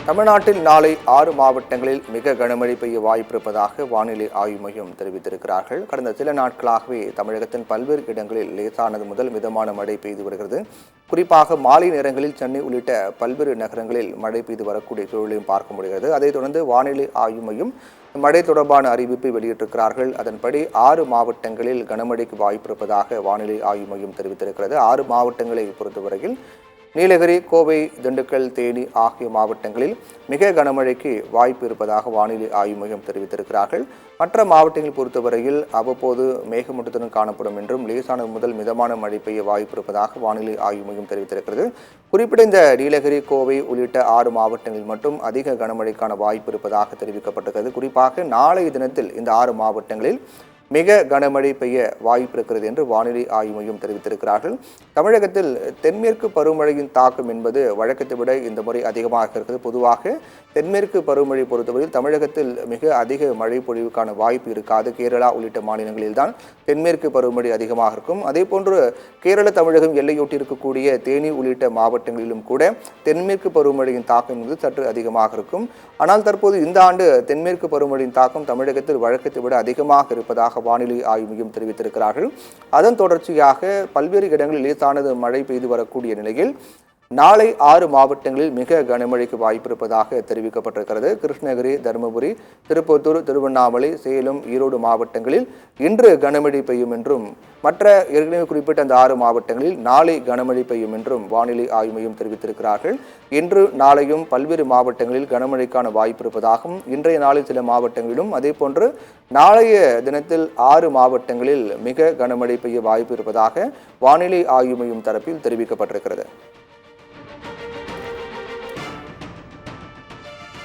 தமிழ்நாட்டில் நாளை 6 மாவட்டங்களில் மிக கனமழை பெய்ய வாய்ப்பிருப்பதாக வானிலை ஆய்வு மையம் தெரிவித்திருக்கிறார்கள். கடந்த சில நாட்களாகவே தமிழகத்தின் பல்வேறு இடங்களில் லேசானது முதல் மிதமான மழை பெய்து வருகிறது. குறிப்பாக மாலை நேரங்களில் சென்னை உள்ளிட்ட பல்வேறு நகரங்களில் மழை பெய்து வரக்கூடிய சூழலையும் பார்க்க முடிகிறது. அதைத் தொடர்ந்து வானிலை ஆய்வு மையம் மழை தொடர்பான அறிவிப்பை வெளியிட்டிருக்கிறார்கள். அதன்படி 6 மாவட்டங்களில் கனமழைக்கு வாய்ப்பிருப்பதாக வானிலை ஆய்வு மையம் தெரிவித்திருக்கிறது. 6 மாவட்டங்களை பொறுத்தவரையில் நீலகிரி, கோவை, திண்டுக்கல், தேனி ஆகிய மாவட்டங்களில் மிக கனமழைக்கு வாய்ப்பு இருப்பதாக வானிலை ஆய்வு மையம் தெரிவித்திருக்கிறார்கள். மற்ற மாவட்டங்கள் பொறுத்தவரையில் அவ்வப்போது மேகமூட்டத்துடன் காணப்படும் என்றும் லேசானது முதல் மிதமான மழை பெய்ய வாய்ப்பு இருப்பதாக வானிலை ஆய்வு மையம் தெரிவித்திருக்கிறது. குறிப்பிட்ட இந்த நீலகிரி, கோவை உள்ளிட்ட 6 மாவட்டங்களில் மட்டும் அதிக கனமழைக்கான வாய்ப்பு இருப்பதாக தெரிவிக்கப்பட்டிருக்கிறது. குறிப்பாக நாளைய தினத்தில் இந்த 6 மாவட்டங்களில் மிக கனமழை பெய்ய வாய்ப்பு இருக்கிறது என்று வானிலை ஆய்வு மையம் தெரிவித்திருக்கிறார்கள். தமிழகத்தில் தென்மேற்கு பருவமழையின் தாக்கம் என்பது வழக்கத்தை விட இந்த முறை அதிகமாக இருக்கிறது. பொதுவாக தென்மேற்கு பருவமழை பொறுத்தவரையில் தமிழகத்தில் மிக அதிக மழை பொழிவுக்கான வாய்ப்பு இருக்காது. கேரளா உள்ளிட்ட மாநிலங்களில் தான் தென்மேற்கு பருவமழை அதிகமாக இருக்கும். அதே போன்று கேரள தமிழகம் எல்லையொட்டி இருக்கக்கூடிய தேனி உள்ளிட்ட மாவட்டங்களிலும் கூட தென்மேற்கு பருவமழையின் தாக்கம் என்பது சற்று அதிகமாக இருக்கும். ஆனால் தற்போது இந்த ஆண்டு தென்மேற்கு பருவமழையின் தாக்கம் தமிழகத்தில் வழக்கத்தை விட அதிகமாக இருப்பதாக வானிலை ஆய்வு மையம் தெரிவித்திருக்கிறார்கள். அதன் தொடர்ச்சியாக பல்வேறு இடங்களில் லேசானது மழை பெய்து வரக்கூடிய நிலையில் நாளை 6 மாவட்டங்களில் மிக கனமழைக்கு வாய்ப்பிருப்பதாக தெரிவிக்கப்பட்டிருக்கிறது. கிருஷ்ணகிரி, தருமபுரி, திருப்பத்தூர், திருவண்ணாமலை, சேலம், ஈரோடு மாவட்டங்களில் இன்று கனமழை பெய்யும் என்றும் மற்ற ஏற்கனவே குறிப்பிட்ட அந்த 6 மாவட்டங்களில் நாளை கனமழை பெய்யும் என்றும் வானிலை ஆய்வு மையம் தெரிவித்திருக்கிறார்கள். இன்று நாளையும் பல்வேறு மாவட்டங்களில் கனமழைக்கான வாய்ப்பு இருப்பதாகவும் இன்றைய நாளில் சில மாவட்டங்களிலும் அதேபோன்று நாளைய தினத்தில் 6 மாவட்டங்களில் மிக கனமழை பெய்ய வாய்ப்பு இருப்பதாக வானிலை ஆய்வு மையம் தரப்பில் தெரிவிக்கப்பட்டிருக்கிறது.